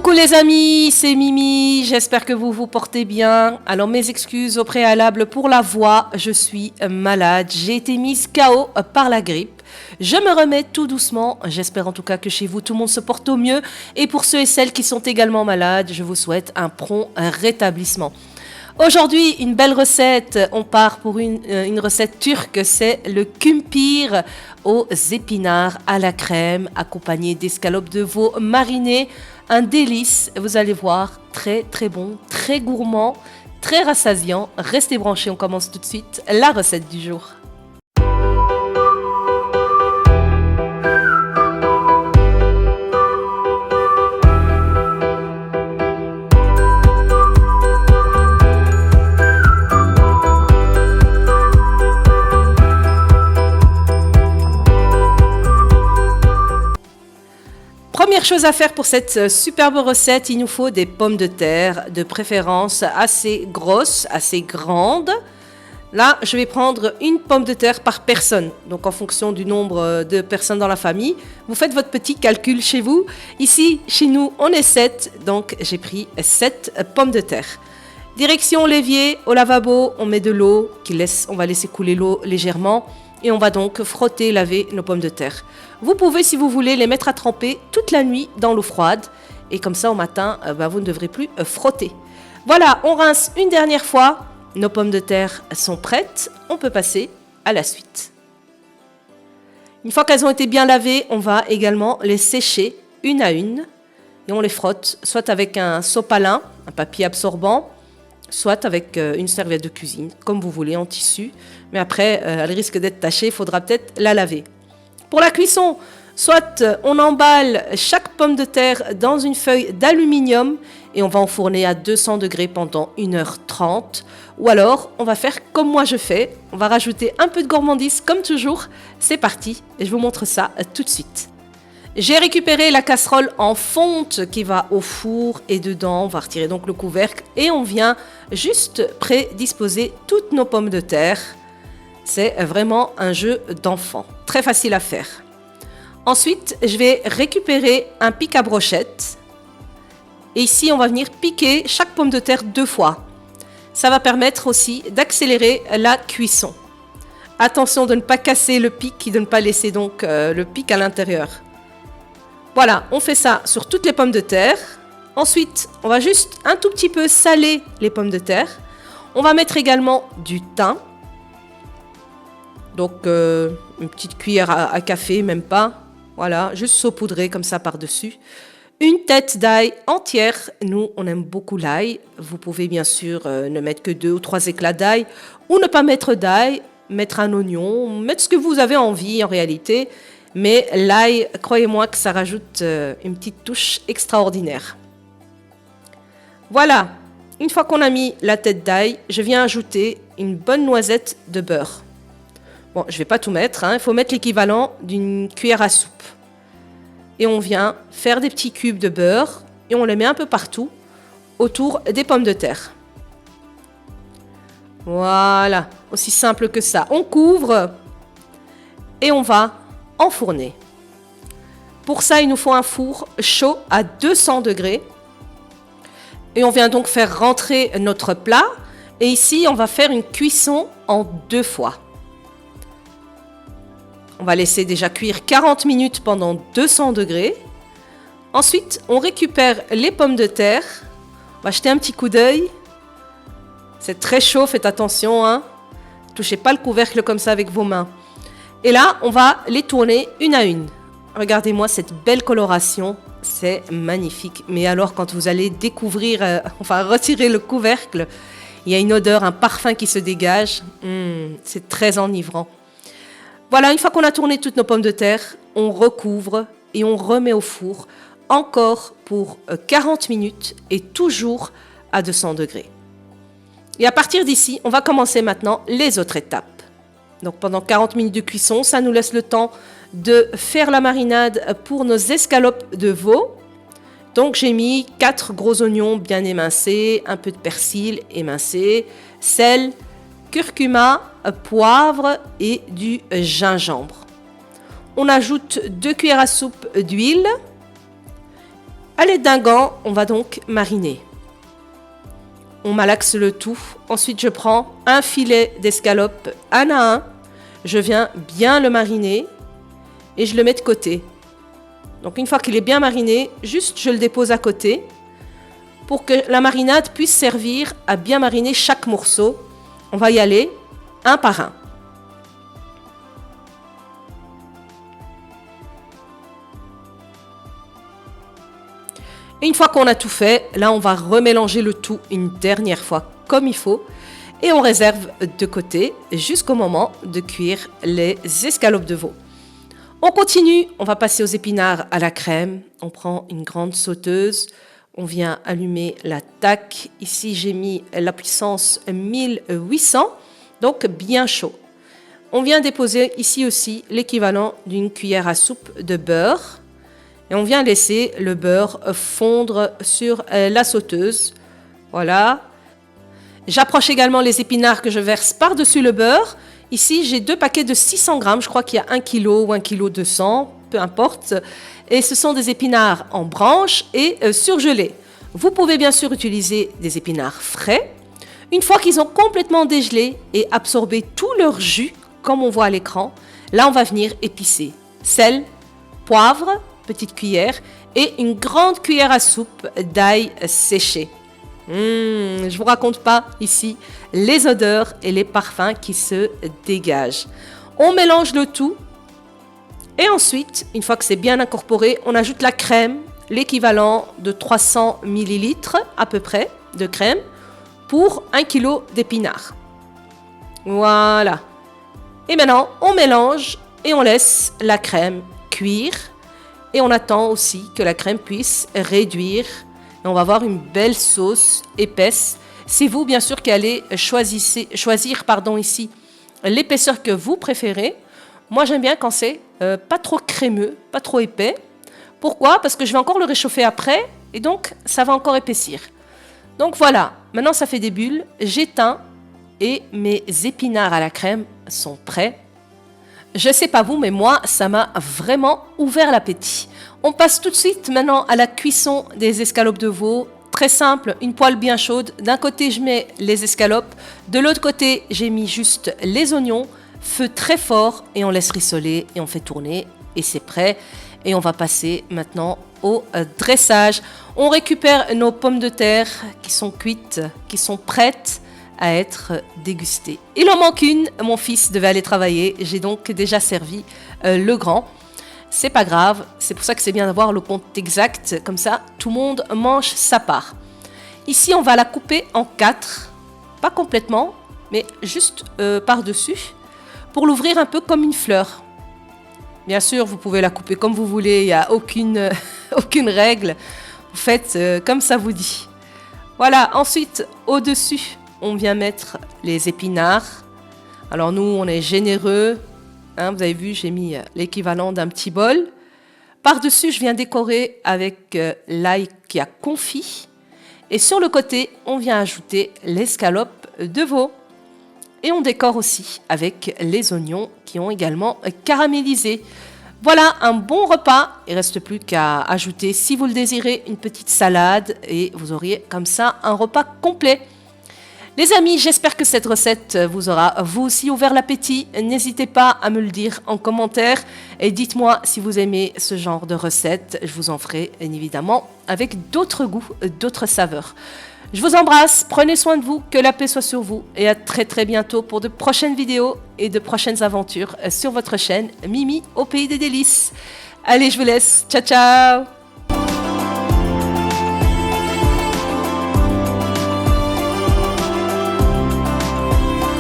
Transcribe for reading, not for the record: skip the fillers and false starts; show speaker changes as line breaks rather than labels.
Coucou les amis, c'est Mimi, j'espère que vous vous portez bien. Alors mes excuses au préalable pour la voix, je suis malade, j'ai été mise KO par la grippe. Je me remets tout doucement, j'espère en tout cas que chez vous tout le monde se porte au mieux. Et pour ceux et celles qui sont également malades, je vous souhaite un prompt rétablissement. Aujourd'hui, une belle recette, on part pour une recette turque, c'est le kumpir aux épinards à la crème, accompagné d'escalopes de veau marinées. Un délice, vous allez voir, très très bon, très gourmand, très rassasiant. Restez branchés, on commence tout de suite la recette du jour. Première chose à faire pour cette superbe recette, il nous faut des pommes de terre, de préférence assez grosses, assez grandes. Là, je vais prendre une pomme de terre par personne, donc en fonction du nombre de personnes dans la famille. Vous faites votre petit calcul chez vous. Ici, chez nous, on est 7, donc j'ai pris 7 pommes de terre. Direction l'évier, au lavabo, on met de l'eau, on va laisser couler l'eau légèrement. Et on va donc frotter, laver nos pommes de terre. Vous pouvez, si vous voulez, les mettre à tremper toute la nuit dans l'eau froide. Et comme ça, au matin, vous ne devrez plus frotter. Voilà, on rince une dernière fois. Nos pommes de terre sont prêtes. On peut passer à la suite. Une fois qu'elles ont été bien lavées, on va également les sécher une à une. Et on les frotte, soit avec un sopalin, un papier absorbant, soit avec une serviette de cuisine, comme vous voulez, en tissu. Mais après, elle risque d'être tachée, il faudra peut-être la laver. Pour la cuisson, soit on emballe chaque pomme de terre dans une feuille d'aluminium et on va enfourner à 200 degrés pendant 1h30. Ou alors, on va faire comme moi je fais, on va rajouter un peu de gourmandise comme toujours. C'est parti, et je vous montre ça tout de suite. J'ai récupéré la casserole en fonte qui va au four et dedans, on va retirer donc le couvercle et on vient juste prédisposer toutes nos pommes de terre. C'est vraiment un jeu d'enfant, très facile à faire. Ensuite, je vais récupérer un pic à brochette et ici on va venir piquer chaque pomme de terre 2 fois. Ça va permettre aussi d'accélérer la cuisson. Attention de ne pas casser le pic, de ne pas laisser donc le pic à l'intérieur. Voilà, on fait ça sur toutes les pommes de terre. Ensuite, on va juste un tout petit peu saler les pommes de terre. On va mettre également du thym. Donc, une petite cuillère à café, même pas. Voilà, juste saupoudrer comme ça par-dessus. Une tête d'ail entière. Nous, on aime beaucoup l'ail. Vous pouvez bien sûr ne mettre que 2 ou 3 éclats d'ail. Ou ne pas mettre d'ail, mettre un oignon, mettre ce que vous avez envie en réalité. Mais l'ail, croyez-moi que ça rajoute une petite touche extraordinaire. Voilà, une fois qu'on a mis la tête d'ail, je viens ajouter une bonne noisette de beurre. Bon, je ne vais pas tout mettre, il faut mettre l'équivalent d'une cuillère à soupe. Et on vient faire des petits cubes de beurre et on les met un peu partout autour des pommes de terre. Voilà, aussi simple que ça. On couvre et on va enfourner. Pour ça, il nous faut un four chaud à 200 degrés. Et on vient donc faire rentrer notre plat. Et ici, on va faire une cuisson en 2 fois. On va laisser déjà cuire 40 minutes pendant 200 degrés. Ensuite, on récupère les pommes de terre. On va jeter un petit coup d'œil. C'est très chaud, faites attention. Touchez pas le couvercle comme ça avec vos mains. Et là, on va les tourner une à une. Regardez-moi cette belle coloration, c'est magnifique. Mais alors, quand vous allez découvrir, retirer le couvercle, il y a une odeur, un parfum qui se dégage. C'est très enivrant. Voilà, une fois qu'on a tourné toutes nos pommes de terre, on recouvre et on remet au four encore pour 40 minutes et toujours à 200 degrés. Et à partir d'ici, on va commencer maintenant les autres étapes. Donc pendant 40 minutes de cuisson, ça nous laisse le temps de faire la marinade pour nos escalopes de veau. Donc j'ai mis 4 gros oignons bien émincés, un peu de persil émincé, sel, curcuma, poivre et du gingembre. On ajoute 2 cuillères à soupe d'huile. À l'aide d'un gant, on va donc mariner. On malaxe le tout. Ensuite, je prends un filet d'escalope un à un. Je viens bien le mariner et je le mets de côté. Donc une fois qu'il est bien mariné, juste je le dépose à côté pour que la marinade puisse servir à bien mariner chaque morceau. On va y aller un par un. Et une fois qu'on a tout fait, là on va remélanger le tout une dernière fois comme il faut et on réserve de côté jusqu'au moment de cuire les escalopes de veau. On continue, on va passer aux épinards à la crème. On prend une grande sauteuse, on vient allumer la taque. Ici j'ai mis la puissance 1800, donc bien chaud. On vient déposer ici aussi l'équivalent d'une cuillère à soupe de beurre. Et on vient laisser le beurre fondre sur la sauteuse. Voilà. J'approche également les épinards que je verse par-dessus le beurre. Ici, j'ai 2 paquets de 600 grammes. Je crois qu'il y a 1 kg ou 1 kg 200, peu importe. Et ce sont des épinards en branches et surgelés. Vous pouvez bien sûr utiliser des épinards frais. Une fois qu'ils ont complètement dégelé et absorbé tout leur jus, comme on voit à l'écran, là, on va venir épicer. Sel, poivre, petite cuillère et une grande cuillère à soupe d'ail séché. Je vous raconte pas ici les odeurs et les parfums qui se dégagent. On mélange le tout et ensuite, une fois que c'est bien incorporé, on ajoute la crème, l'équivalent de 300 ml à peu près de crème pour 1 kg d'épinards. Voilà. Et maintenant, on mélange et on laisse la crème cuire. Et on attend aussi que la crème puisse réduire. Et on va avoir une belle sauce épaisse. C'est vous, bien sûr, qui allez choisir ici l'épaisseur que vous préférez. Moi, j'aime bien quand c'est pas trop crémeux, pas trop épais. Pourquoi? Parce que je vais encore le réchauffer après. Et donc, ça va encore épaissir. Donc voilà, maintenant ça fait des bulles. J'éteins et mes épinards à la crème sont prêts. Je sais pas vous, mais moi, ça m'a vraiment ouvert l'appétit. On passe tout de suite maintenant à la cuisson des escalopes de veau. Très simple, une poêle bien chaude. D'un côté, je mets les escalopes. De l'autre côté, j'ai mis juste les oignons. Feu très fort et on laisse rissoler et on fait tourner. Et c'est prêt. Et on va passer maintenant au dressage. On récupère nos pommes de terre qui sont cuites, qui sont prêtes à être dégustée. Il en manque une, mon fils devait aller travailler, j'ai donc déjà servi le grand. C'est pas grave, c'est pour ça que c'est bien d'avoir le compte exact, comme ça tout le monde mange sa part. Ici on va la couper en 4, pas complètement, mais juste par-dessus, pour l'ouvrir un peu comme une fleur. Bien sûr, vous pouvez la couper comme vous voulez, il n'y a aucune règle, vous faites comme ça vous dit. Voilà, ensuite au-dessus, on vient mettre les épinards. Alors nous, on est généreux. Hein, vous avez vu, j'ai mis l'équivalent d'un petit bol. Par-dessus, je viens décorer avec l'ail qui a confit. Et sur le côté, on vient ajouter l'escalope de veau. Et on décore aussi avec les oignons qui ont également caramélisé. Voilà un bon repas. Il ne reste plus qu'à ajouter, si vous le désirez, une petite salade. Et vous auriez comme ça un repas complet. Les amis, j'espère que cette recette vous aura vous aussi ouvert l'appétit. N'hésitez pas à me le dire en commentaire et dites-moi si vous aimez ce genre de recette. Je vous en ferai évidemment avec d'autres goûts, d'autres saveurs. Je vous embrasse, prenez soin de vous, que la paix soit sur vous et à très très bientôt pour de prochaines vidéos et de prochaines aventures sur votre chaîne Mimi au pays des délices. Allez, je vous laisse. Ciao ciao.